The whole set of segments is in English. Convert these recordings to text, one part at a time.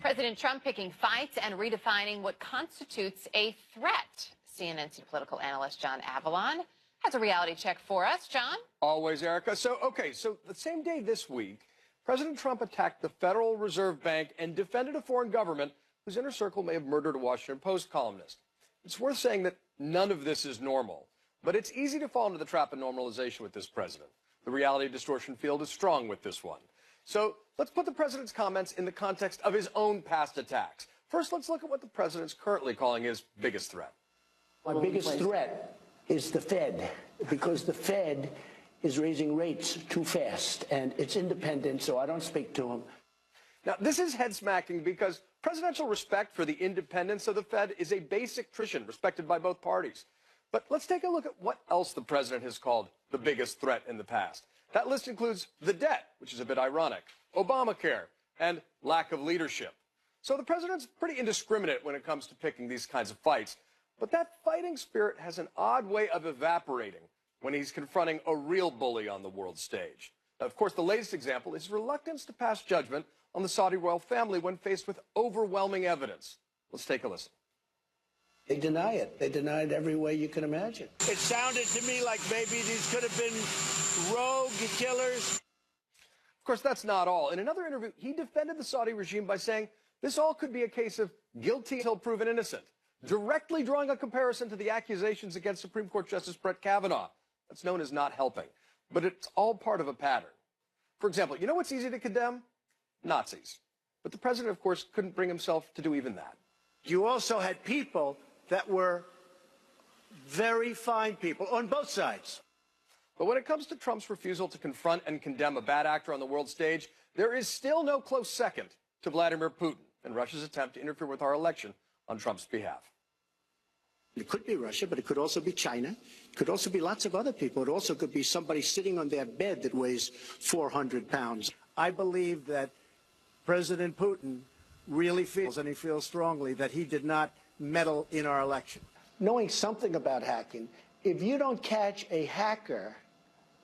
President Trump picking fights and redefining what constitutes a threat. CNN's political analyst John Avlon has a reality check for us. John? Always, Erica. So the same day this week, President Trump attacked the Federal Reserve Bank and defended a foreign government whose inner circle may have murdered a Washington Post columnist. It's worth saying that none of this is normal, but it's easy to fall into the trap of normalization with this president. The reality distortion field is strong with this one. So let's put the president's comments in the context of his own past attacks. First, let's look at what the president's currently calling his biggest threat. My biggest threat is the Fed, because the Fed is raising rates too fast, and it's independent, so I don't speak to him. Now, this is head-smacking because presidential respect for the independence of the Fed is a basic tradition respected by both parties. But let's take a look at what else the president has called the biggest threat in the past. That list includes the debt, which is a bit ironic, Obamacare, and lack of leadership. So the president's pretty indiscriminate when it comes to picking these kinds of fights. But that fighting spirit has an odd way of evaporating when he's confronting a real bully on the world stage. Now, of course, the latest example is reluctance to pass judgment on the Saudi royal family when faced with overwhelming evidence. Let's take a listen. They deny it. They deny it every way you can imagine. It sounded to me like maybe these could have been rogue killers. Of course, that's not all. In another interview, he defended the Saudi regime by saying this all could be a case of guilty until proven innocent, directly drawing a comparison to the accusations against Supreme Court Justice Brett Kavanaugh. That's known as not helping. But it's all part of a pattern. For example, you know what's easy to condemn? Nazis. But the president, of course, couldn't bring himself to do even that. You also had people that were very fine people on both sides. But when it comes to Trump's refusal to confront and condemn a bad actor on the world stage, there is still no close second to Vladimir Putin and Russia's attempt to interfere with our election on Trump's behalf. It could be Russia, but it could also be China. It could also be lots of other people. It also could be somebody sitting on their bed that weighs 400 pounds. I believe that President Putin really feels, and he feels strongly, that he did not meddle in our election. Knowing something about hacking, if you don't catch a hacker,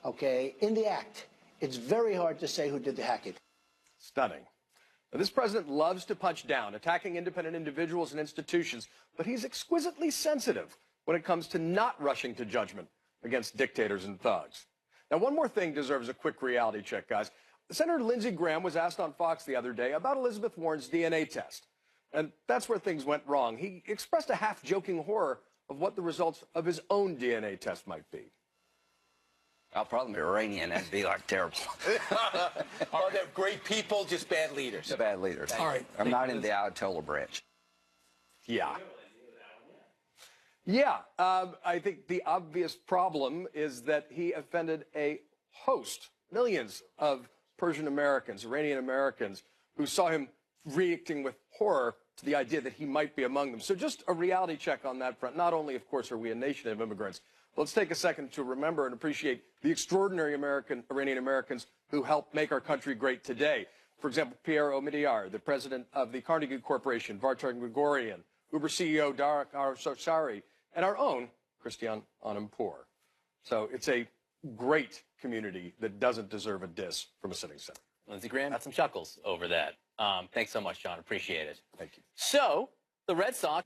okay, in the act, it's very hard to say who did the hacking. Stunning. Now, this president loves to punch down, attacking independent individuals and institutions, but he's exquisitely sensitive when it comes to not rushing to judgment against dictators and thugs. Now, one more thing deserves a quick reality check, guys. Senator Lindsey Graham was asked on Fox the other day about Elizabeth Warren's DNA test. And that's where things went wrong. He expressed a half-joking horror of what the results of his own DNA test might be. I'll probably be Iranian. That'd be like terrible. Oh, they're great people, just bad leaders. Bad leaders. All right. I'm not in the Ayatollah branch. Yeah. I think the obvious problem is that he offended a host, millions of Persian Americans, Iranian Americans, who saw him reacting with horror to the idea that he might be among them. So just a reality check on that front. Not only, of course, are we a nation of immigrants, but let's take a second to remember and appreciate the extraordinary Iranian Americans who helped make our country great today. For example, Pierre Omidyar, the president of the Carnegie Corporation, Vartan Grigorian, Uber CEO Darak Al-Shashari, and our own Christian Anandpour. So it's a great community that doesn't deserve a diss from a sitting senator. Lindsey Graham had some chuckles over that. Thanks so much, John. Appreciate it. Thank you. So, the Red Sox...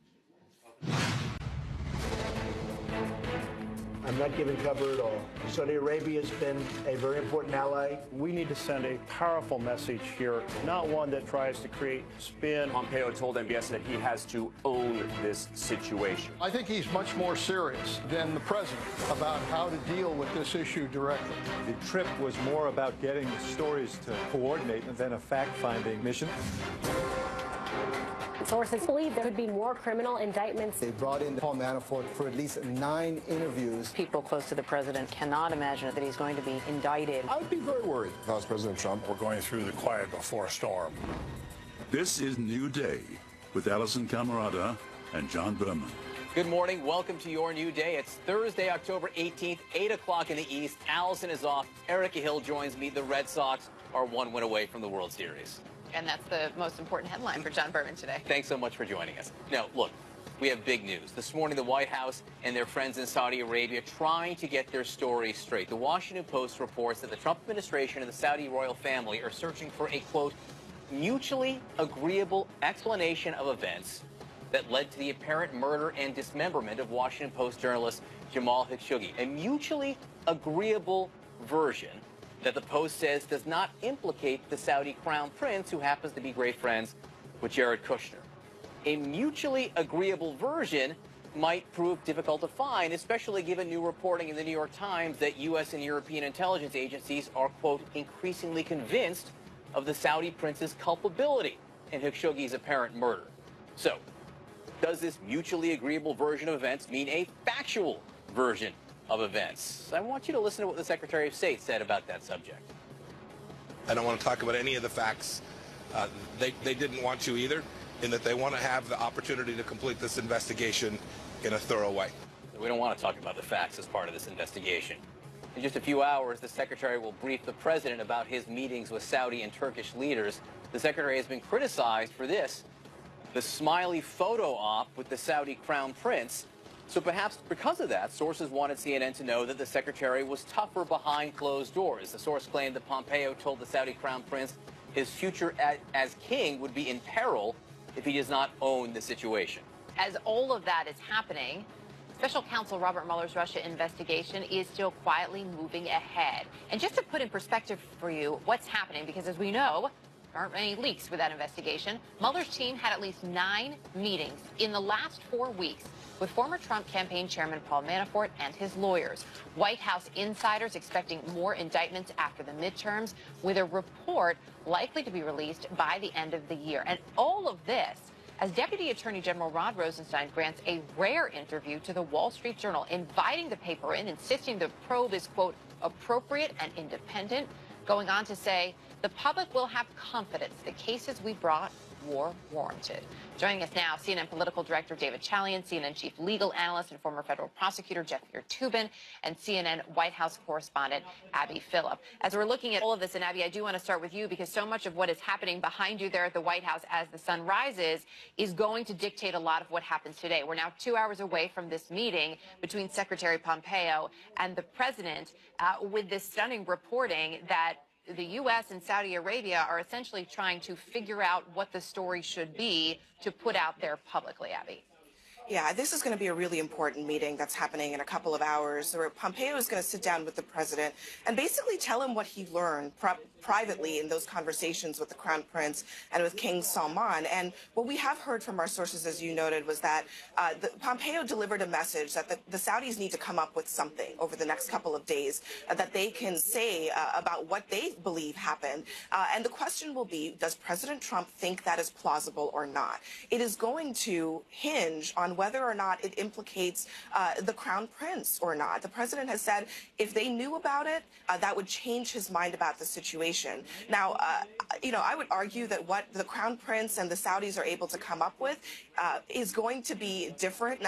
I'm not giving cover at all. Saudi Arabia has been a very important ally. We need to send a powerful message here, not one that tries to create spin. Pompeo told MBS that he has to own this situation. I think he's much more serious than the president about how to deal with this issue directly. The trip was more about getting the stories to coordinate than a fact-finding mission. Sources believe there could be more criminal indictments. They brought in Paul Manafort for at least 9 interviews. People close to the president cannot imagine that he's going to be indicted. I would be very worried if I was President Trump. We're going through the quiet before a storm. This is New Day with Allison Camerata and John Berman. Good morning. Welcome to your new day. It's Thursday, October 18th, 8 o'clock in the East. Allison is off. Erica Hill joins me. The Red Sox are 1 win away from the World Series. And that's the most important headline for John Berman today. Thanks so much for joining us. Now, look, we have big news. This morning, the White House and their friends in Saudi Arabia trying to get their story straight. The Washington Post reports that the Trump administration and the Saudi royal family are searching for a, quote, mutually agreeable explanation of events that led to the apparent murder and dismemberment of Washington Post journalist Jamal Khashoggi. A mutually agreeable version that the Post says does not implicate the Saudi crown prince, who happens to be great friends with Jared Kushner. A mutually agreeable version might prove difficult to find, especially given new reporting in the New York Times that U.S. and European intelligence agencies are, quote, increasingly convinced of the Saudi prince's culpability in Khashoggi's apparent murder. So, does this mutually agreeable version of events mean a factual version of events? I want you to listen to what the Secretary of State said about that subject. I don't want to talk about any of the facts. They didn't want to either, in that they want to have the opportunity to complete this investigation in a thorough way. We don't want to talk about the facts as part of this investigation. In just a few hours, the Secretary will brief the President about his meetings with Saudi and Turkish leaders. The Secretary has been criticized for this, the smiley photo op with the Saudi crown prince. So perhaps because of that, sources wanted CNN to know that the Secretary was tougher behind closed doors. The source claimed that Pompeo told the Saudi crown prince his future as king would be in peril if he does not own the situation. As all of that is happening, Special Counsel Robert Mueller's Russia investigation is still quietly moving ahead. And just to put in perspective for you what's happening, because as we know, there aren't any leaks with that investigation, Mueller's team had at least 9 meetings in the last 4 weeks with former Trump campaign chairman Paul Manafort and his lawyers. White House insiders expecting more indictments after the midterms, with a report likely to be released by the end of the year. And all of this as Deputy Attorney General Rod Rosenstein grants a rare interview to the Wall Street Journal, inviting the paper in, insisting the probe is, quote, appropriate and independent, going on to say the public will have confidence the cases we brought were warranted. Joining us now, CNN political director David Chalian, CNN chief legal analyst and former federal prosecutor Jeffrey Toobin, and CNN White House correspondent Abby Phillip. As we're looking at all of this, and Abby, I do want to start with you because so much of what is happening behind you there at the White House as the sun rises is going to dictate a lot of what happens today. We're now 2 hours away from this meeting between Secretary Pompeo and the president with this stunning reporting that the U.S. and Saudi Arabia are essentially trying to figure out what the story should be to put out there publicly, Abby. Yeah, this is going to be a really important meeting that's happening in a couple of hours, where Pompeo is going to sit down with the president and basically tell him what he learned privately in those conversations with the Crown Prince and with King Salman. And what we have heard from our sources, as you noted, was that Pompeo delivered a message that the Saudis need to come up with something over the next couple of days that they can say about what they believe happened. And the question will be, does President Trump think that is plausible or not? It is going to hinge on whether or not it implicates the Crown Prince or not. The president has said if they knew about it, that would change his mind about the situation. Now, I would argue that what the Crown Prince and the Saudis are able to come up with is going to be different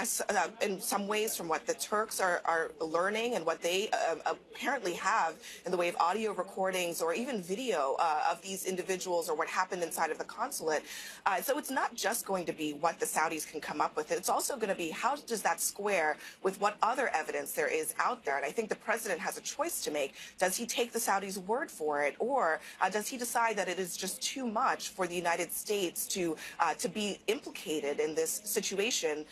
in some ways from what the Turks are learning and what they apparently have in the way of audio recordings or even video of these individuals or what happened inside of the consulate. So it's not just going to be what the Saudis can come up with. It's also going to be how does that square with what other evidence there is out there. And I think the president has a choice to make. Does he take the Saudis' word for it, or does he decide that it is just too much for the United States to be implicated in this situation,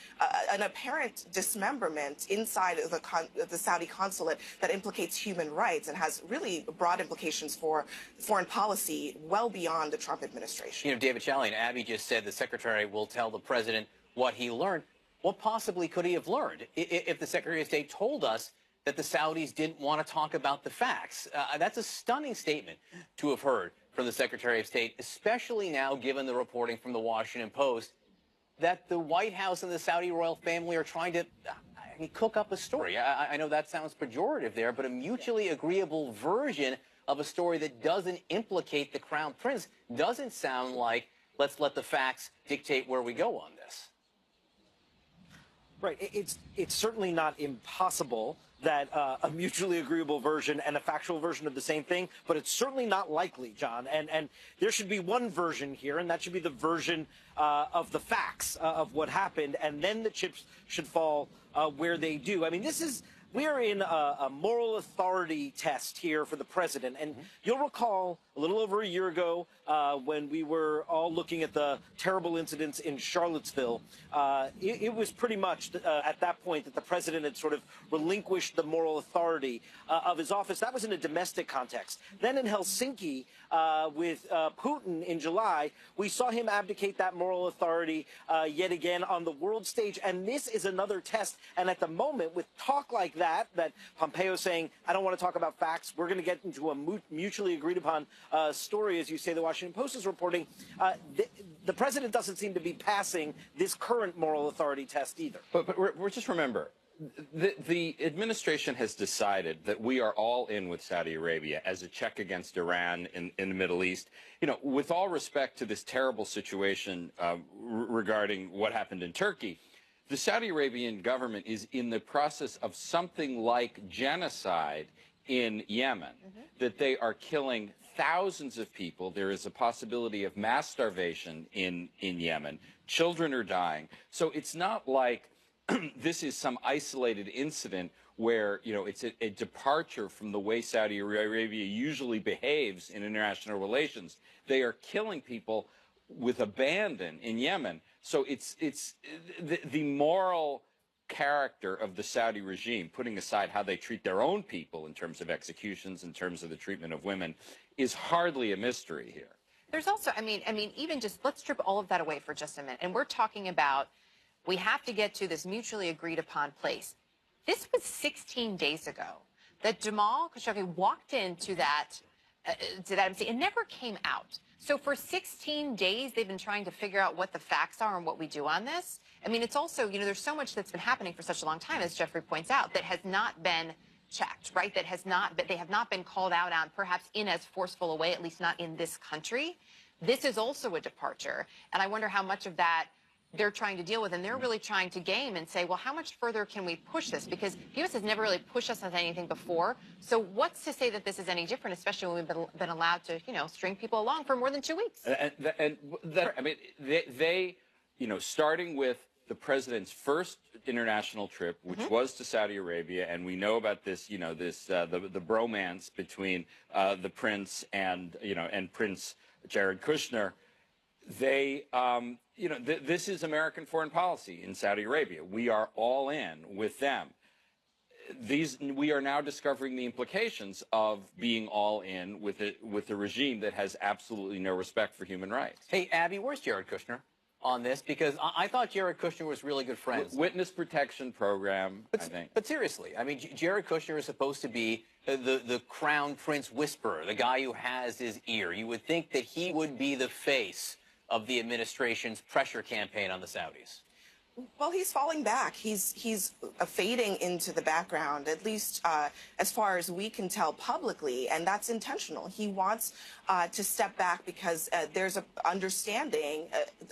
an apparent dismemberment inside of the Saudi consulate that implicates human rights and has really broad implications for foreign policy well beyond the Trump administration? You know, David Chalian, Abby just said the secretary will tell the president what he learned. What possibly could he have learned if the Secretary of State told us that the Saudis didn't want to talk about the facts? That's a stunning statement to have heard from the Secretary of State, especially now given the reporting from the Washington Post that the White House and the Saudi royal family are trying to cook up a story. I know that sounds pejorative there, but a mutually agreeable version of a story that doesn't implicate the Crown Prince doesn't sound like let's let the facts dictate where we go on this. Right. It's certainly not impossible that a mutually agreeable version and a factual version of the same thing, but it's certainly not likely, John. And there should be one version here, and that should be the version of the facts of what happened, and then the chips should fall where they do. I mean, we are in a moral authority test here for the president. And you'll recall a little over a year ago when we were all looking at the terrible incidents in Charlottesville. It was pretty much at that point that the president had sort of relinquished the moral authority of his office. That was in a domestic context. Then in Helsinki with Putin in July, we saw him abdicate that moral authority yet again on the world stage. And this is another test. And at the moment, with talk like that Pompeo saying, I don't want to talk about facts, we're going to get into a mutually agreed upon story, as you say, the Washington Post is reporting, the president doesn't seem to be passing this current moral authority test either. But we're just remember, the administration has decided that we are all in with Saudi Arabia as a check against Iran in the Middle East. You know, with all respect to this terrible situation regarding what happened in Turkey, the Saudi Arabian government is in the process of something like genocide in Yemen, that they are killing thousands of people. There is a possibility of mass starvation in Yemen. Children are dying. So it's not like this is some isolated incident where, you know, it's a departure from the way Saudi Arabia usually behaves in international relations. They are killing people with abandon in Yemen. So it's the moral character of the Saudi regime, putting aside how they treat their own people in terms of executions, in terms of the treatment of women, is hardly a mystery here. There's also, I mean, even just let's strip all of that away for just a minute. And we're talking about we have to get to this mutually agreed upon place. This was 16 days ago that Jamal Khashoggi walked into that embassy and never came out. So for 16 days, they've been trying to figure out what the facts are and what we do on this. I mean, it's also, you know, there's so much that's been happening for such a long time, as Jeffrey points out, that has not been checked, right? That has not, but they have not been called out on, perhaps in as forceful a way, at least not in this country. This is also a departure. And I wonder how much of that they're trying to deal with, and they're really trying to game and say, well, how much further can we push this? Because the U.S. has never really pushed us on anything before. So what's to say that this is any different, especially when we've been allowed to, you know, string people along for more than 2 weeks? I mean, they, you know, starting with the president's first international trip, which was to Saudi Arabia, and we know about this, you know, this the bromance between the prince and, you know, and Prince Jared Kushner. They, you know, this is American foreign policy in Saudi Arabia. We are all in with them. We are now discovering the implications of being all in with a regime that has absolutely no respect for human rights. Hey, Abby, where's Jared Kushner on this? Because I thought Jared Kushner was really good friends. Witness protection program, I think. But seriously, I mean, Jared Kushner is supposed to be the crown prince whisperer, the guy who has his ear. You would think that he would be the face of the administration's pressure campaign on the Saudis. Well, he's falling back. He's fading into the background, at least as far as we can tell publicly, and that's intentional. He wants to step back because there's an understanding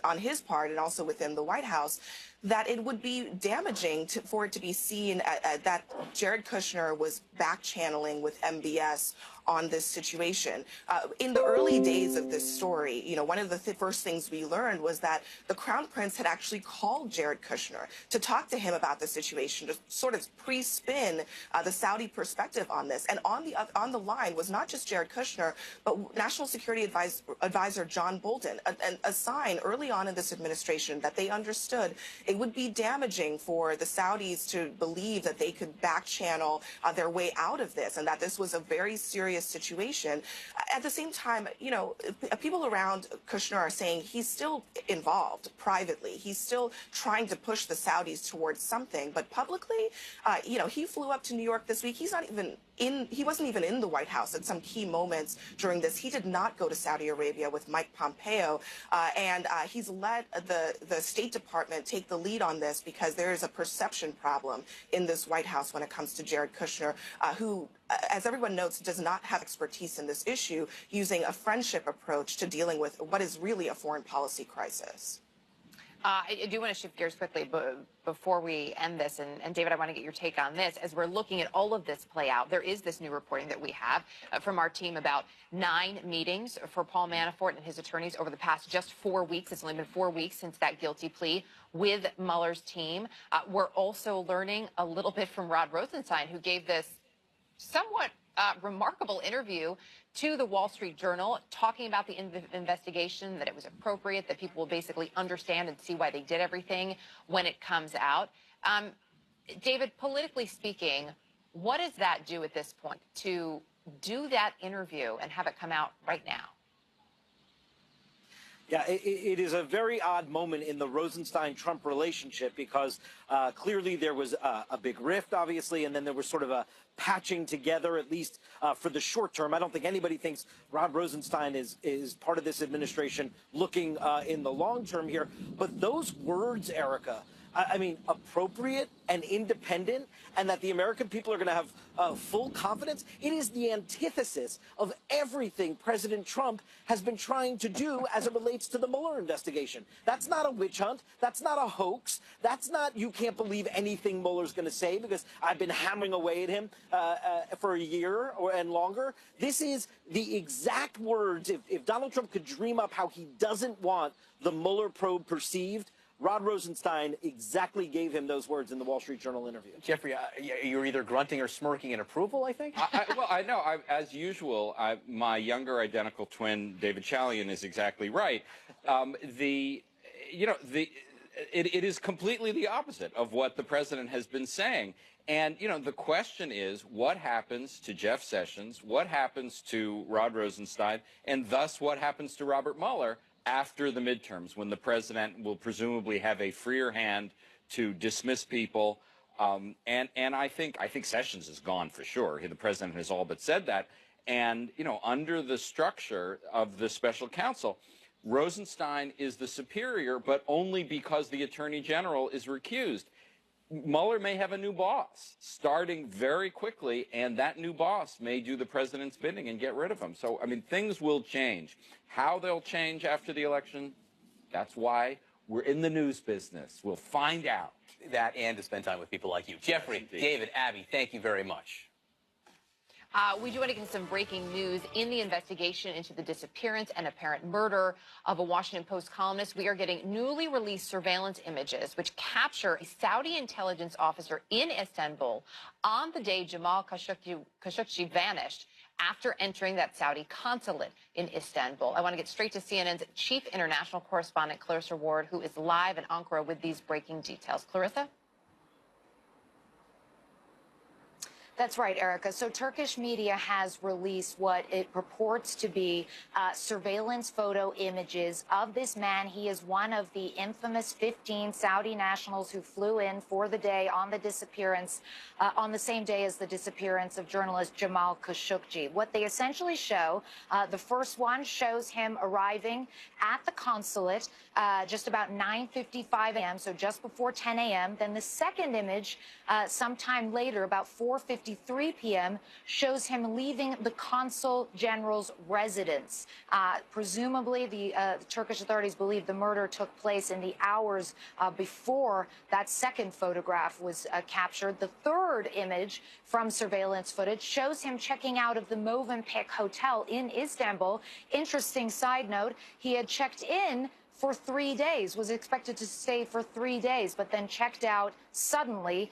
on his part and also within the White House that it would be damaging for it to be seen that Jared Kushner was back-channeling with MBS on this situation. In the early days of this story, you know, one of the first things we learned was that the Crown Prince had actually called Jared Kushner to talk to him about the situation, to sort of pre-spin the Saudi perspective on this. And on the line was not just Jared Kushner, but National Security Advisor John Bolton, a sign early on in this administration that they understood it would be damaging for the Saudis to believe that they could back-channel their way out of this, and that this was a very serious situation. At the same time, you know, people around Kushner are saying he's still involved privately. He's still trying to push the Saudis towards something, but publicly, you know, he flew up to New York this week. He wasn't even in the White House at some key moments during this. He did not go to Saudi Arabia with Mike Pompeo, and he's let the State Department take the lead on this because there is a perception problem in this White House when it comes to Jared Kushner, who, as everyone notes, does not have expertise in this issue, using a friendship approach to dealing with what is really a foreign policy crisis. I do want to shift gears quickly before we end this. And David, I want to get your take on this. As we're looking at all of this play out, there is this new reporting that we have from our team about 9 meetings for Paul Manafort and his attorneys over the past just 4 weeks. It's only been 4 weeks since that guilty plea with Mueller's team. We're also learning a little bit from Rod Rosenstein, who gave this somewhat remarkable interview to the Wall Street Journal, talking about the investigation, that it was appropriate, that people will basically understand and see why they did everything when it comes out. David, politically speaking, what does that do at this point to do that interview and have it come out right now? Yeah, it is a very odd moment in the Rosenstein-Trump relationship because clearly there was a big rift, obviously, and then there was sort of a patching together, at least for the short term. I don't think anybody thinks Rod Rosenstein is part of this administration looking in the long term here. But those words, Erica, I mean, appropriate and independent, and that the American people are going to have full confidence. It is the antithesis of everything President Trump has been trying to do as it relates to the Mueller investigation. That's not a witch hunt. That's not a hoax. That's not, you can't believe anything Mueller's going to say because I've been hammering away at him for a year and longer. This is the exact words. If Donald Trump could dream up how he doesn't want the Mueller probe perceived, Rod Rosenstein exactly gave him those words in the Wall Street Journal interview. Jeffrey, you're either grunting or smirking in approval, I think? Well, I know. As usual, my younger identical twin, David Chalian, is exactly right. It is completely the opposite of what the president has been saying. And, the question is, what happens to Jeff Sessions? What happens to Rod Rosenstein? And thus, what happens to Robert Mueller after the midterms, when the president will presumably have a freer hand to dismiss people? And I think Sessions is gone for sure. The president has all but said that. And, under the structure of the special counsel, Rosenstein is the superior, but only because the attorney general is recused. Mueller may have a new boss starting very quickly, and that new boss may do the president's bidding and get rid of him. So, I mean, things will change. How they'll change after the election, that's why we're in the news business. We'll find out. That and to spend time with people like you. Jeffrey, Yes, David, Abby, thank you very much. We do want to get some breaking news in the investigation into the disappearance and apparent murder of a Washington Post columnist. We are getting newly released surveillance images which capture a Saudi intelligence officer in Istanbul on the day Jamal Khashoggi vanished after entering that Saudi consulate in Istanbul. I want to get straight to CNN's chief international correspondent, Clarissa Ward, who is live in Ankara with these breaking details. Clarissa? That's right, Erica. So Turkish media has released what it purports to be surveillance photo images of this man. He is one of the infamous 15 Saudi nationals who flew in for the day on the disappearance, on the same day as the disappearance of journalist Jamal Khashoggi. What they essentially show, the first one shows him arriving at the consulate just about 9:55 a.m., so just before 10 a.m. Then the second image, sometime later, about 4:53 p.m., shows him leaving the consul general's residence. Presumably, the Turkish authorities believe the murder took place in the hours before that second photograph was captured. The third image from surveillance footage shows him checking out of the Movenpick Hotel in Istanbul. Interesting side note, he had checked in for 3 days, was expected to stay for 3 days, but then checked out suddenly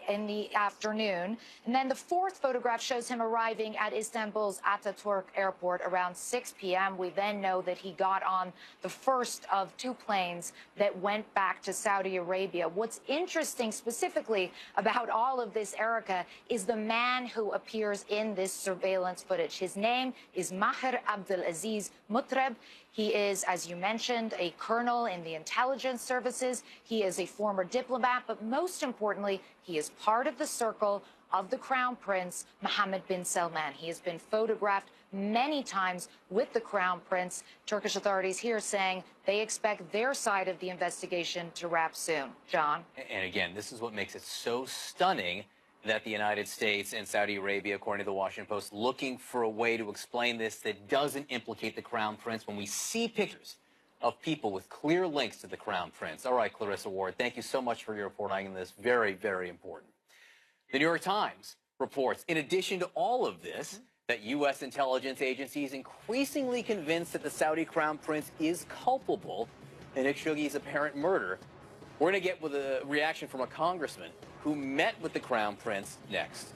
in the afternoon. And then the fourth photograph shows him arriving at Istanbul's Ataturk airport around 6 p.m. We then know that he got on the first of two planes that went back to Saudi Arabia. What's interesting specifically about all of this, Erica, is the man who appears in this surveillance footage. His name is Maher Abdelaziz Mutreb. He is, as you mentioned, a colonel in the intelligence services. He is a former diplomat, but most importantly, he is part of the circle of the Crown Prince, Mohammed bin Salman. He has been photographed many times with the Crown Prince. Turkish authorities here saying they expect their side of the investigation to wrap soon. John? And again, this is what makes it so stunning that the United States and Saudi Arabia, according to the Washington Post, looking for a way to explain this that doesn't implicate the Crown Prince when we see pictures of people with clear links to the Crown Prince. All right, Clarissa Ward, thank you so much for your reporting on this. Very, very important. The New York Times reports, in addition to all of this, that U.S. intelligence agencies increasingly convinced that the Saudi Crown Prince is culpable in Khashoggi's apparent murder. We're going to get with a reaction from a congressman who met with the Crown Prince next.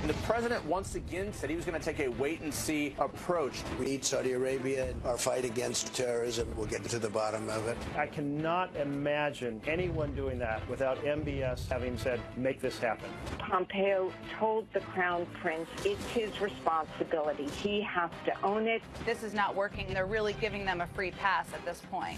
The president once again said he was going to take a wait-and-see approach. We need Saudi Arabia in our fight against terrorism. We'll get to the bottom of it. I cannot imagine anyone doing that without MBS having said, make this happen. Pompeo told the Crown Prince it's his responsibility. He has to own it. This is not working. They're really giving them a free pass at this point.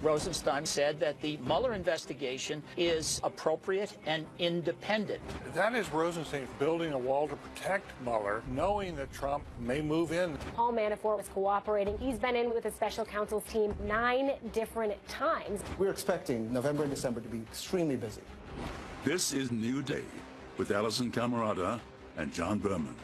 Rosenstein said that the Mueller investigation is appropriate and independent. That is Rosenstein building a wall to protect Mueller, knowing that Trump may move in. Paul Manafort was cooperating. He's been in with the special counsel's team 9 different times. We're expecting November and December to be extremely busy. This is New Day with Allison Camerata and John Berman.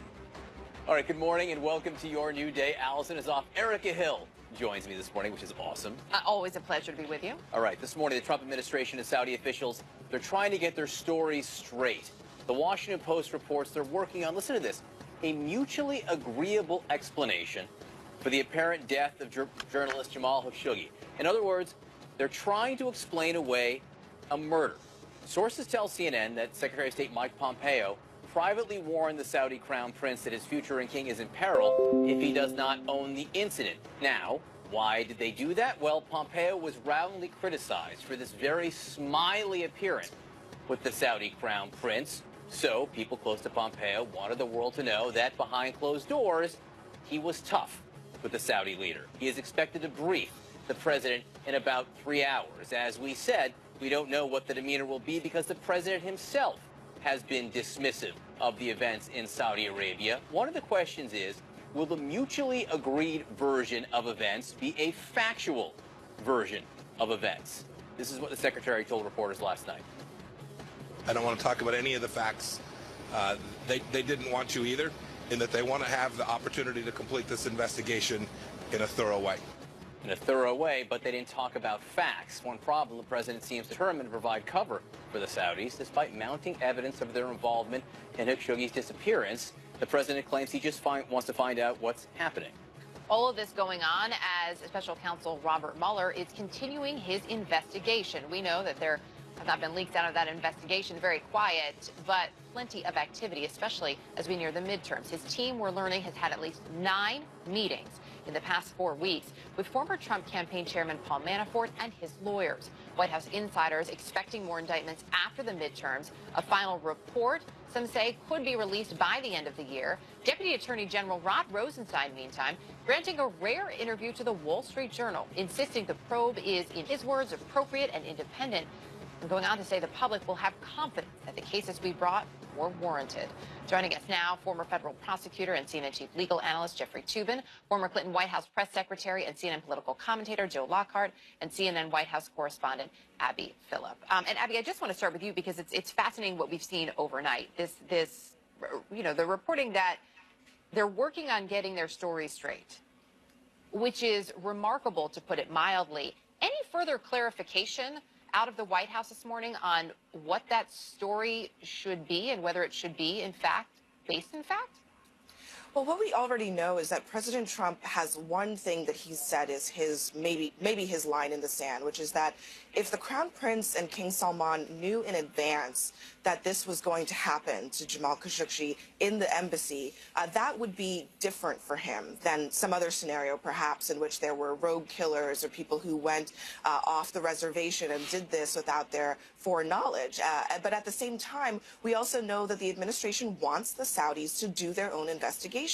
All right, good morning and welcome to your new day. Allison is off. Erica Hill joins me this morning, which is awesome. Always a pleasure to be with you. All right, this morning the Trump administration and Saudi officials, they're trying to get their stories straight. The Washington Post reports they're working on, listen to this, a mutually agreeable explanation for the apparent death of journalist Jamal Khashoggi. In other words, they're trying to explain away a murder. Sources tell CNN that Secretary of State Mike Pompeo privately warned the Saudi crown prince that his future in king is in peril if he does not own the incident. Now, why did they do that? Well, Pompeo was roundly criticized for this very smiley appearance with the Saudi crown prince. So people close to Pompeo wanted the world to know that behind closed doors, he was tough with the Saudi leader. He is expected to brief the president in about 3 hours. As we said, we don't know what the demeanor will be because the president himself has been dismissive of the events in Saudi Arabia. One of the questions is, will the mutually agreed version of events be a factual version of events? This is what the secretary told reporters last night. I don't want to talk about any of the facts. They didn't want to either, in that they want to have the opportunity to complete this investigation in a thorough way. In a thorough way, but they didn't talk about facts. One problem, the president seems determined to provide cover for the Saudis, despite mounting evidence of their involvement in Khashoggi's disappearance. The president claims he just wants to find out what's happening. All of this going on as Special Counsel Robert Mueller is continuing his investigation. We know that there have not been leaks out of that investigation, very quiet, but plenty of activity, especially as we near the midterms. His team, we're learning, has had at least 9 meetings in the past 4 weeks with former Trump campaign chairman Paul Manafort and his lawyers. White House insiders expecting more indictments after the midterms. A final report, some say, could be released by the end of the year. Deputy Attorney General Rod Rosenstein, meantime, granting a rare interview to the Wall Street Journal, insisting the probe is, in his words, appropriate and independent, and going on to say the public will have confidence that the cases we brought were warranted. Joining us now, former federal prosecutor and CNN chief legal analyst Jeffrey Toobin, former Clinton White House press secretary and CNN political commentator Joe Lockhart, and CNN White House correspondent Abby Phillip. And Abby, I just want to start with you because it's fascinating what we've seen overnight. The reporting that they're working on getting their story straight, which is remarkable, to put it mildly. Any further clarification out of the White House this morning on what that story should be and whether it should be, in fact, based in fact? Well, what we already know is that President Trump has one thing that he's said is his maybe his line in the sand, which is that if the Crown Prince and King Salman knew in advance that this was going to happen to Jamal Khashoggi in the embassy, that would be different for him than some other scenario, perhaps, in which there were rogue killers or people who went off the reservation and did this without their foreknowledge. But at the same time, we also know that the administration wants the Saudis to do their own investigation.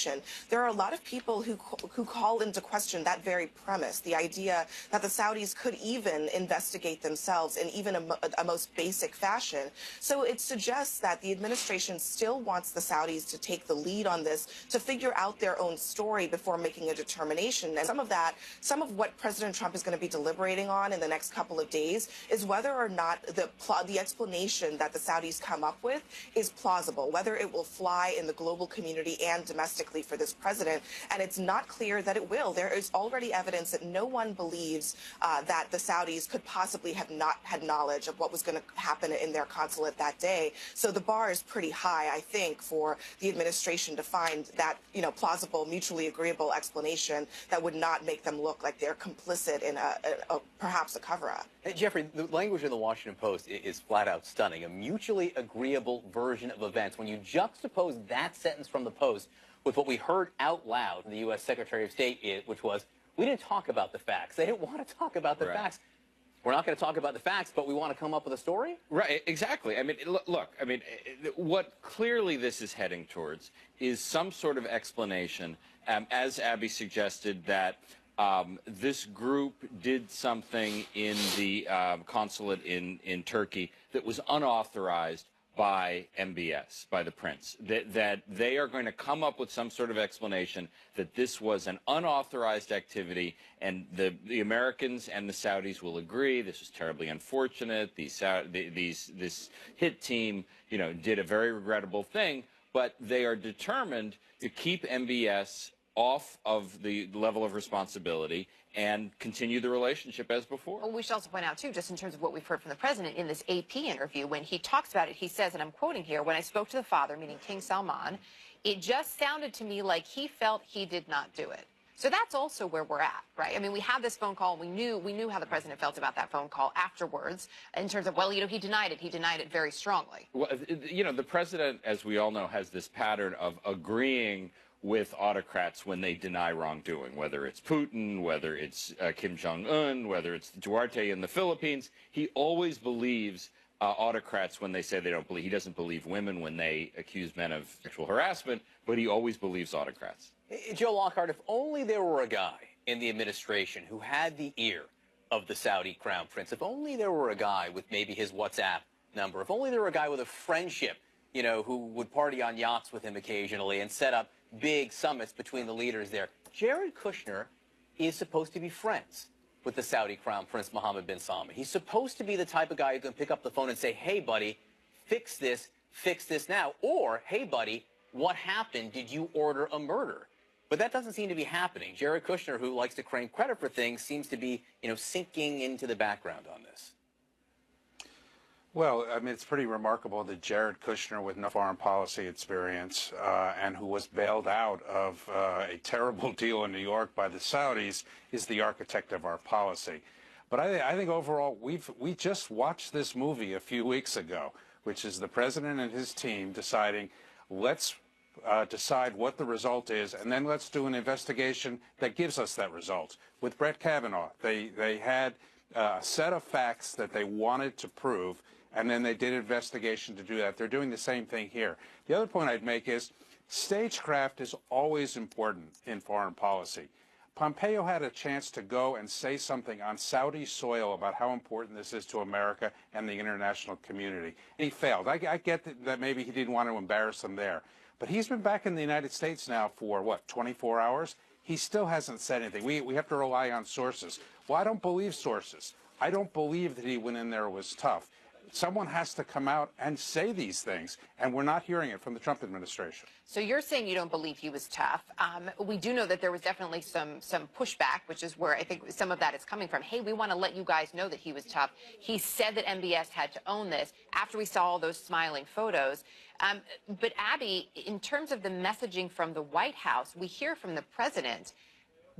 There are a lot of people who call into question that very premise, the idea that the Saudis could even investigate themselves in even a most basic fashion. So it suggests that the administration still wants the Saudis to take the lead on this, to figure out their own story before making a determination. And some of what President Trump is going to be deliberating on in the next couple of days is whether or not the explanation that the Saudis come up with is plausible, whether it will fly in the global community and domestic domestically for this president, and it's not clear that it will. There is already evidence that no one believes that the Saudis could possibly have not had knowledge of what was going to happen in their consulate that day. So the bar is pretty high, I think, for the administration to find that, plausible, mutually agreeable explanation that would not make them look like they're complicit in perhaps a cover-up. Hey, Jeffrey, the language in the Washington Post is flat out stunning. A mutually agreeable version of events. When you juxtapose that sentence from the Post with what we heard out loud from the U.S. Secretary of State, which was, we didn't talk about the facts. They didn't want to talk about the facts. We're not going to talk about the facts, but we want to come up with a story? Right, exactly. I mean, look, what clearly this is heading towards is some sort of explanation, as Abby suggested, that this group did something in the consulate in Turkey that was unauthorized by MBS, by the prince, that they are going to come up with some sort of explanation that this was an unauthorized activity, and the Americans and the Saudis will agree this was terribly unfortunate. This hit team, did a very regrettable thing, but they are determined to keep MBS off of the level of responsibility and continue the relationship as before. Well, we should also point out, too, just in terms of what we've heard from the president in this AP interview, when he talks about it, he says, and I'm quoting here, when I spoke to the father, meaning King Salman, it just sounded to me like he felt he did not do it. So that's also where we're at, right? I mean, we had this phone call. We knew how the president felt about that phone call afterwards in terms of, well, he denied it. He denied it very strongly. Well, the president, as we all know, has this pattern of agreeing with autocrats when they deny wrongdoing, whether it's Putin, whether it's Kim Jong-un, whether it's Duarte in the Philippines. He always believes autocrats when they say they don't believe. He doesn't believe women when they accuse men of sexual harassment, but he always believes autocrats. Joe Lockhart, if only there were a guy in the administration who had the ear of the Saudi crown prince, if only there were a guy with maybe his WhatsApp number, if only there were a guy with a friendship, who would party on yachts with him occasionally and set up big summits between the leaders there. Jared Kushner is supposed to be friends with the Saudi crown prince Mohammed bin Salman. He's supposed to be the type of guy who can pick up the phone and say, hey, buddy, fix this now. Or, hey, buddy, what happened? Did you order a murder? But that doesn't seem to be happening. Jared Kushner, who likes to claim credit for things, seems to be, sinking into the background on this. Well, I mean, it's pretty remarkable that Jared Kushner, with no foreign policy experience and who was bailed out of a terrible deal in New York by the Saudis, is the architect of our policy. But I think overall, we just watched this movie a few weeks ago, which is the president and his team deciding, let's decide what the result is, and then let's do an investigation that gives us that result. With Brett Kavanaugh, they had a set of facts that they wanted to prove, and then they did an investigation to do that. They're doing the same thing here. The other point I'd make is stagecraft is always important in foreign policy. Pompeo had a chance to go and say something on Saudi soil about how important this is to America and the international community. And he failed. I get that maybe he didn't want to embarrass them there. But he's been back in the United States now for, what, 24 hours? He still hasn't said anything. We have to rely on sources. Well, I don't believe sources. I don't believe that he went in there and was tough. Someone has to come out and say these things, and we're not hearing it from the Trump administration. So you're saying you don't believe he was tough. We do know that there was definitely some pushback, which is where I think some of that is coming from. Hey, we want to let you guys know that he was tough. He said that MBS had to own this after we saw all those smiling photos. But Abby, in terms of the messaging from the White House, we hear from the president.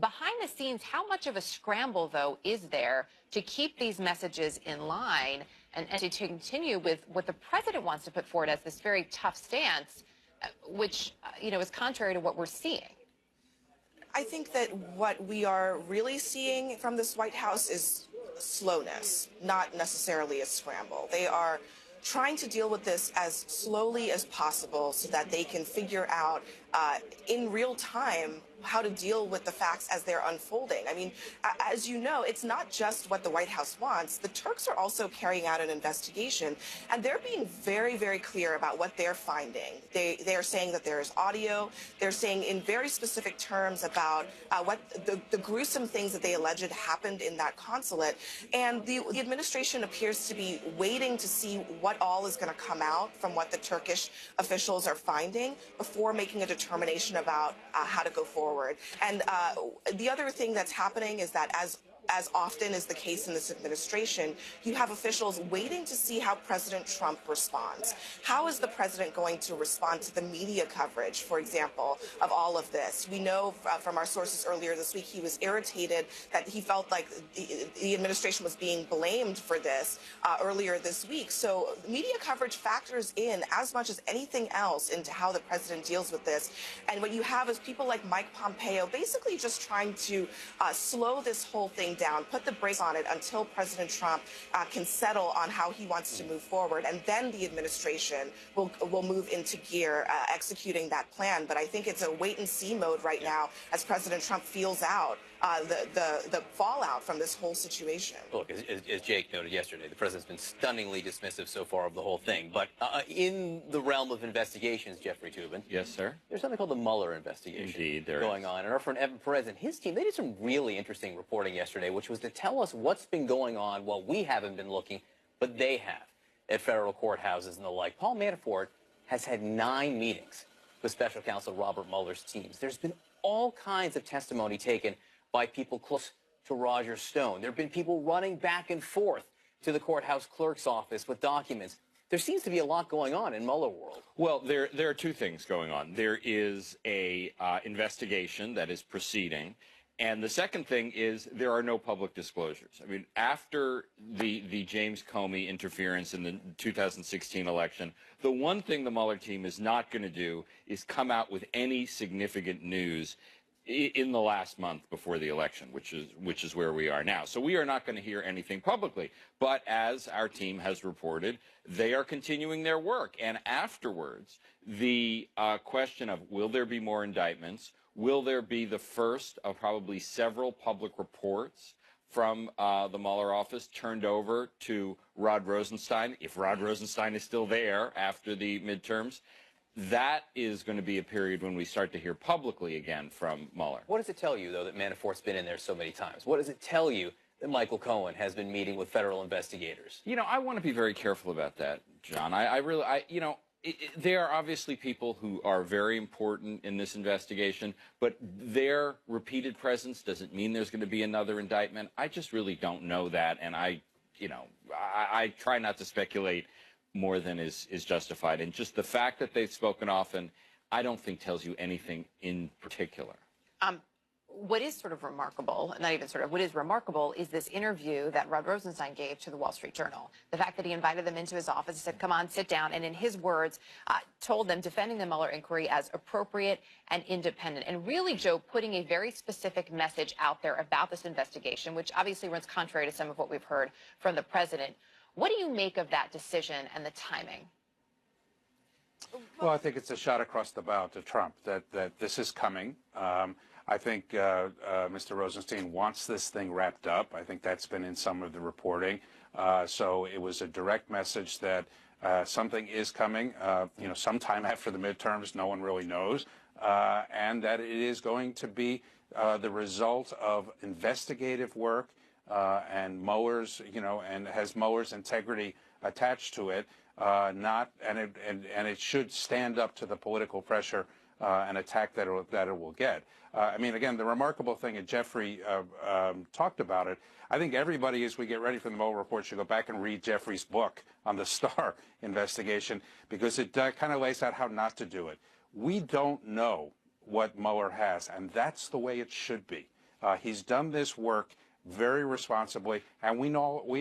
Behind the scenes, how much of a scramble, though, is there to keep these messages in line and to continue with what the president wants to put forward as this very tough stance, which, is contrary to what we're seeing? I think that what we are really seeing from this White House is slowness, not necessarily a scramble. They are trying to deal with this as slowly as possible so that they can figure out in real time how to deal with the facts as they're unfolding. I mean, as you know, it's not just what the White House wants. The Turks are also carrying out an investigation, and they're being very, very clear about what they're finding. They're saying that there is audio. They're saying in very specific terms about what the gruesome things that they alleged happened in that consulate. And the administration appears to be waiting to see what all is going to come out from what the Turkish officials are finding before making a determination determination about how to go forward. And the other thing that's happening is that as often is the case in this administration, you have officials waiting to see how President Trump responds. How is the president going to respond to the media coverage, for example, of all of this? We know from our sources earlier this week he was irritated that he felt like the administration was being blamed for this earlier this week. So media coverage factors in as much as anything else into how the president deals with this. And what you have is people like Mike Pompeo basically just trying to slow this whole thing down, put the brakes on it until President Trump can settle on how he wants to move forward, and then the administration will move into gear executing that plan. But I think it's a wait-and-see mode right now as President Trump feels out the fallout from this whole situation. Look, as Jake noted yesterday, the president's been stunningly dismissive so far of the whole thing. But in the realm of investigations, Jeffrey Toobin. Yes, sir. There's something called the Mueller investigation. Indeed, there going is. on. And our friend Evan Perez and his team, they did some really interesting reporting yesterday, which was to tell us what's been going on while we haven't been looking, but they have at federal courthouses and the like. Paul Manafort has had 9 meetings with special counsel Robert Mueller's teams. There's been all kinds of testimony taken by people close to Roger Stone. There have been people running back and forth to the courthouse clerk's office with documents. There seems to be a lot going on in Mueller world. Well, there are 2 things going on. There is a investigation that is proceeding, and the second thing is there are no public disclosures. I mean, after the James Comey interference in the 2016 election, the one thing the Mueller team is not going to do is come out with any significant news in the last month before the election, which is where we are now. So we are not going to hear anything publicly. But as our team has reported, they are continuing their work. And afterwards, the question of will there be more indictments? Will there be the first of probably several public reports from the Mueller office turned over to Rod Rosenstein, if Rod Rosenstein is still there after the midterms? That is going to be a period when we start to hear publicly again from Mueller. What does it tell you, though, that Manafort's been in there so many times? What does it tell you that Michael Cohen has been meeting with federal investigators? You know, I want to be very careful about that, John. There are obviously people who are very important in this investigation, but their repeated presence doesn't mean there's going to be another indictment. I just really don't know that, and I try not to speculate more than is justified. And just the fact that they've spoken often, I don't think tells you anything in particular. What is sort of remarkable, not even sort of, what is remarkable is this interview that Rod Rosenstein gave to the Wall Street Journal. The fact that he invited them into his office, said, come on, sit down, and in his words, told them defending the Mueller inquiry as appropriate and independent. And really, Joe, putting a very specific message out there about this investigation, which obviously runs contrary to some of what we've heard from the president. What do you make of that decision and the timing? Well, I think it's a shot across the bow to Trump that this is coming. I think Mr. Rosenstein wants this thing wrapped up. I think that's been in some of the reporting. So it was a direct message that something is coming, sometime after the midterms, no one really knows, and that it is going to be the result of investigative work and Mueller's, and has Mueller's integrity attached to it, and it should stand up to the political pressure and attack that it will get. I mean, again, the remarkable thing, and Jeffrey talked about it, I think everybody, as we get ready for the Mueller report, should go back and read Jeffrey's book on the Starr investigation, because it kind of lays out how not to do it. We don't know what Mueller has, and that's the way it should be. He's done this work very responsibly, and we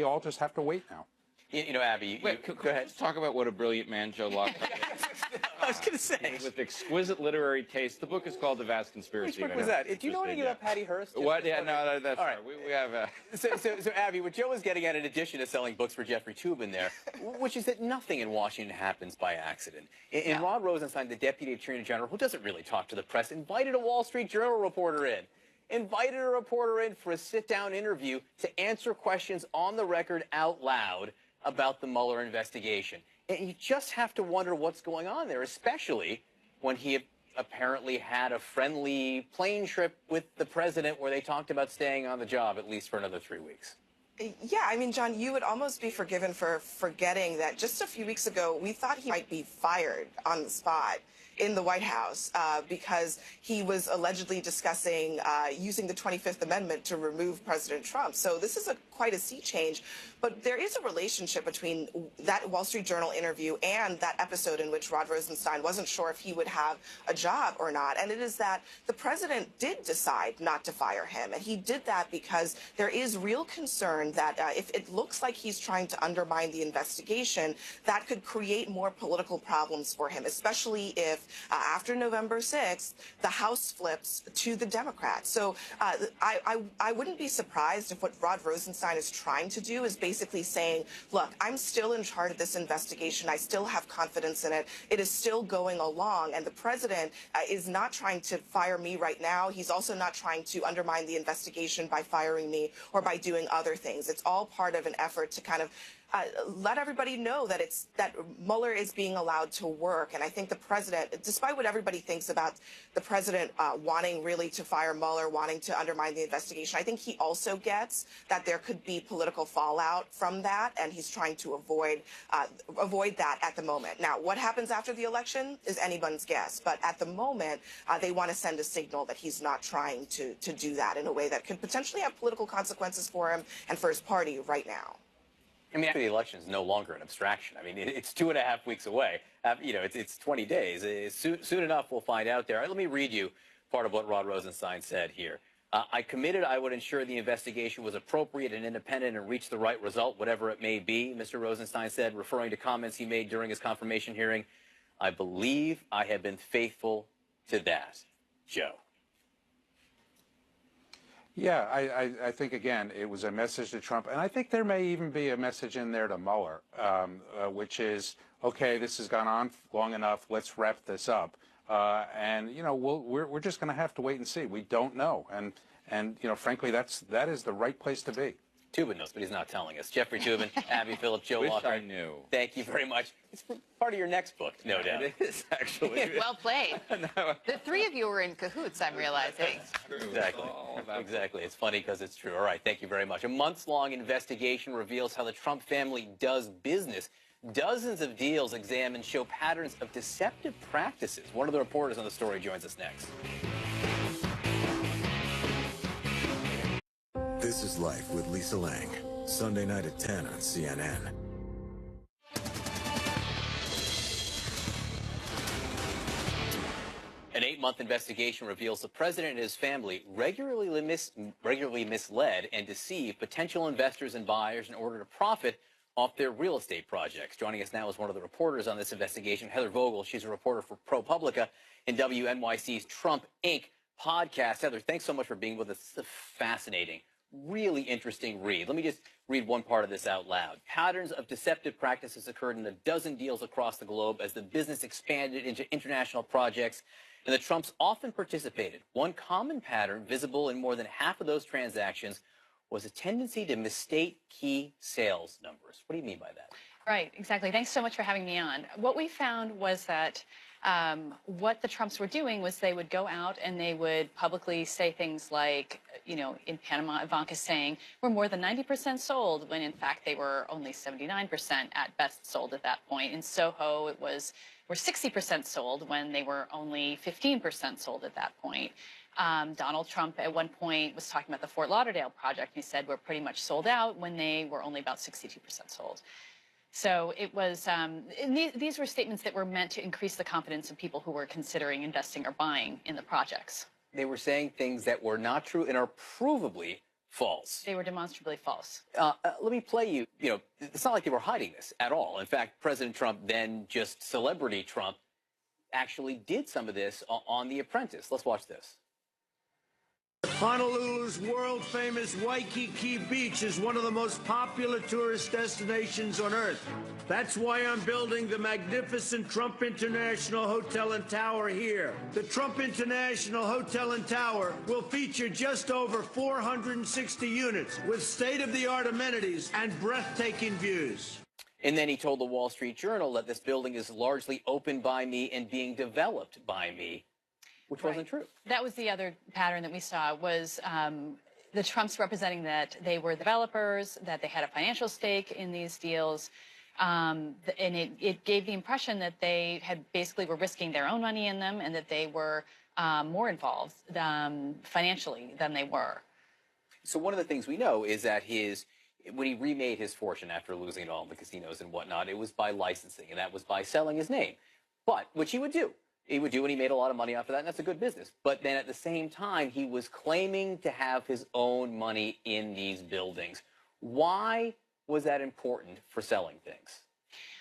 all just have to wait now. Abby, go ahead. Let's talk about what a brilliant man Joe Locke is. I was going to say. With exquisite literary taste. The book is called The Vast Conspiracy. Which book was that? Do you know anything about Patty Hearst? What? Yeah, no, that's all right. We have So, Abby, what Joe was getting at, in addition to selling books for Jeffrey Toobin there, which is that nothing in Washington happens by accident. And Rod Rosenstein, the Deputy Attorney General, who doesn't really talk to the press, invited a Wall Street Journal reporter in. Invited a reporter in for a sit-down interview to answer questions on the record out loud about the Mueller investigation. And you just have to wonder what's going on there, especially when he apparently had a friendly plane trip with the president where they talked about staying on the job at least for another 3 weeks. Yeah, I mean, John, you would almost be forgiven for forgetting that just a few weeks ago, we thought he might be fired on the spot. in the White House because he was allegedly discussing using the 25th Amendment to remove President Trump. So this is quite a sea change. But there is a relationship between that Wall Street Journal interview and that episode in which Rod Rosenstein wasn't sure if he would have a job or not. And it is that the president did decide not to fire him. And he did that because there is real concern that if it looks like he's trying to undermine the investigation, that could create more political problems for him, especially if after November 6th, the House flips to the Democrats. So I wouldn't be surprised if what Rod Rosenstein is trying to do is basically saying, look, I'm still in charge of this investigation. I still have confidence in it. It is still going along. And the president is not trying to fire me right now. He's also not trying to undermine the investigation by firing me or by doing other things. It's all part of an effort to kind of let everybody know that that Mueller is being allowed to work. And I think the president, despite what everybody thinks about the president wanting really to fire Mueller, wanting to undermine the investigation, I think he also gets that there could be political fallout from that, and he's trying to avoid that at the moment. Now, what happens after the election is anyone's guess, but at the moment, they want to send a signal that he's not trying to do that in a way that could potentially have political consequences for him and for his party right now. I mean, after the election is no longer an abstraction. I mean, it's 2.5 weeks away. You know, it's 20 days. Soon enough, we'll find out there. Let me read you part of what Rod Rosenstein said here. I committed I would ensure the investigation was appropriate and independent and reach the right result, whatever it may be, Mr. Rosenstein said, referring to comments he made during his confirmation hearing. I believe I have been faithful to that. Joe. Yeah, I think, again, it was a message to Trump. And I think there may even be a message in there to Mueller, which is, OK, this has gone on long enough. Let's wrap this up. And, you know, we're just going to have to wait and see. We don't know. And you know, frankly, that is the right place to be. Tubin knows, but he's not telling us. Jeffrey Tubin, Abby Phillip, Joe Walker. I knew. Thank you very much. It's part of your next book, no doubt. It is, actually. Well played. The three of you were in cahoots, I'm realizing. Exactly. Exactly. It's funny because it's true. All right. Thank you very much. A months-long investigation reveals how the Trump family does business. Dozens of deals examined show patterns of deceptive practices. One of the reporters on the story joins us next. This is Life with Lisa Lang, Sunday night at 10 on CNN. An 8-month investigation reveals the president and his family regularly misled and deceived potential investors and buyers in order to profit off their real estate projects. Joining us now is one of the reporters on this investigation, Heather Vogel. She's a reporter for ProPublica in WNYC's Trump Inc. podcast. Heather, thanks so much for being with us. This is a fascinating, really interesting read. Let me just read one part of this out loud. Patterns of deceptive practices occurred in a dozen deals across the globe as the business expanded into international projects, and the Trumps often participated. One common pattern visible in more than half of those transactions was a tendency to misstate key sales numbers. What do you mean by that? Right, exactly. Thanks so much for having me on. What we found was that what the Trumps were doing was they would go out and they would publicly say things like, you know, in Panama, Ivanka saying, we're more than 90% sold, when in fact they were only 79% at best sold at that point. In Soho, we're 60% sold when they were only 15% sold at that point. Donald Trump at one point was talking about the Fort Lauderdale project. He said we're pretty much sold out when they were only about 62% sold. So it was, these were statements that were meant to increase the confidence of people who were considering investing or buying in the projects. They were saying things that were not true and are provably false. They were demonstrably false. Let me play you, you know, it's not like they were hiding this at all. In fact, President Trump, then just celebrity Trump, actually did some of this on The Apprentice. Let's watch this. Honolulu's world-famous Waikiki Beach is one of the most popular tourist destinations on Earth. That's why I'm building the magnificent Trump International Hotel and Tower here. The Trump International Hotel and Tower will feature just over 460 units with state-of-the-art amenities and breathtaking views. And then he told the Wall Street Journal that this building is largely opened by me and being developed by me, which wasn't true. That was the other pattern that we saw, was the Trumps representing that they were developers, that they had a financial stake in these deals. And it gave the impression that they had basically were risking their own money in them and that they were more involved financially than they were. So one of the things we know is that when he remade his fortune after losing it all in the casinos and whatnot, it was by licensing, and that was by selling his name. But, which he would do. He would do, and he made a lot of money off of that, and that's a good business. But then at the same time, he was claiming to have his own money in these buildings. Why was that important for selling things?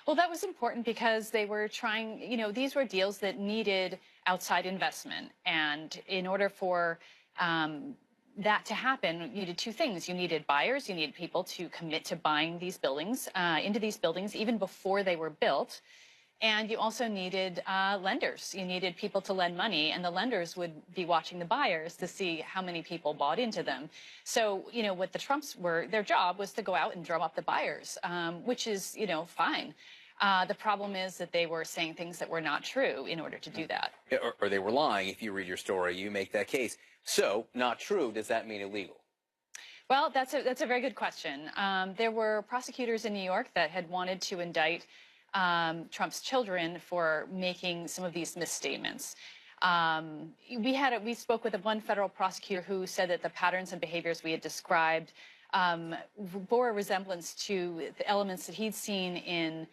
Well, that was important because they were trying, these were deals that needed outside investment. And in order for that to happen, you needed two things. You needed buyers. You needed people to commit to buying these buildings, into these buildings, even before they were built. And you also needed lenders. You needed people to lend money, and the lenders would be watching the buyers to see how many people bought into them. So, what the Trumps were, their job was to go out and drum up the buyers, which is, fine. The problem is that they were saying things that were not true in order to do that. Or they were lying. If you read your story, you make that case. So, not true, does that mean illegal? Well, that's a very good question. There were prosecutors in New York that had wanted to indict Trump's children for making some of these misstatements. We spoke with one federal prosecutor who said that the patterns and behaviors we had described bore a resemblance to the elements that he'd seen in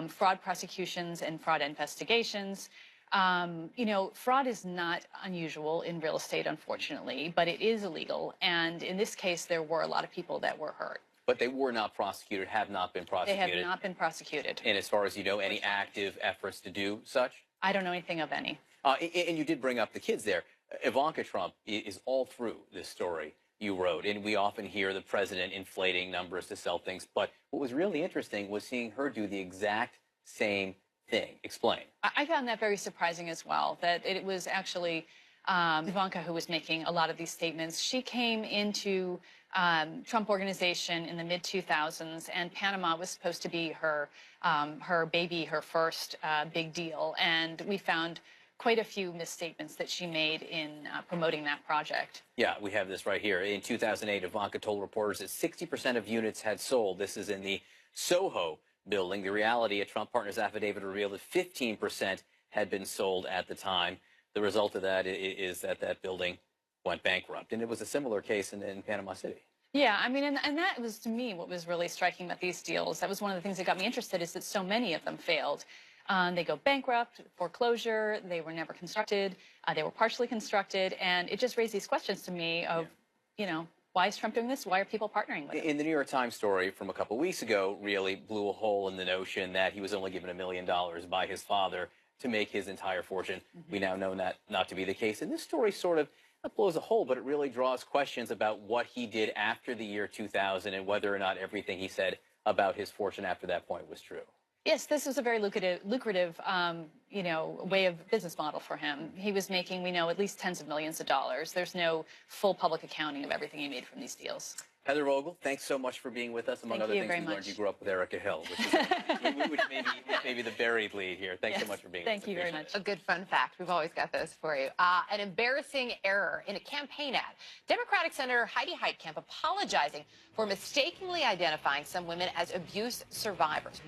fraud prosecutions and fraud investigations. Fraud is not unusual in real estate, unfortunately, but it is illegal. And in this case, there were a lot of people that were hurt. But they were not prosecuted, have not been prosecuted. They have not been prosecuted. And as far as you know, any active efforts to do such? I don't know anything of any. And you did bring up the kids there. Ivanka Trump is all through this story you wrote, and we often hear the president inflating numbers to sell things. But what was really interesting was seeing her do the exact same thing. Explain. I found that very surprising as well, that it was actually Ivanka who was making a lot of these statements. She came into Trump Organization in the mid-2000s, and Panama was supposed to be her baby, her first big deal. And we found quite a few misstatements that she made in promoting that project. Yeah, we have this right here. In 2008, Ivanka told reporters that 60% of units had sold. This is in the Soho building. The reality, a Trump partner's affidavit revealed that 15% had been sold at the time. The result of that is that that building went bankrupt. And it was a similar case in Panama City. Yeah, I mean, and that was, to me, what was really striking about these deals. That was one of the things that got me interested, is that so many of them failed. They go bankrupt, foreclosure, they were never constructed, they were partially constructed, and it just raised these questions to me of, why is Trump doing this? Why are people partnering with him? In the New York Times story from a couple weeks ago really blew a hole in the notion that he was only given $1 million by his father to make his entire fortune. Mm-hmm. We now know that not to be the case. And this story sort of not blows a hole, but it really draws questions about what he did after the year 2000 and whether or not everything he said about his fortune after that point was true. Yes, this was a very lucrative way of business model for him. He was making, we know, at least tens of millions of dollars. There's no full public accounting of everything he made from these deals. Heather Vogel, thanks so much for being with us. Among other things, we learned you grew up with Erica Hill, which may be the buried lead here. Thanks so much for being with us. Thank you very much. A good fun fact. We've always got those for you. An embarrassing error in a campaign ad. Democratic Senator Heidi Heitkamp apologizing for mistakenly identifying some women as abuse survivors.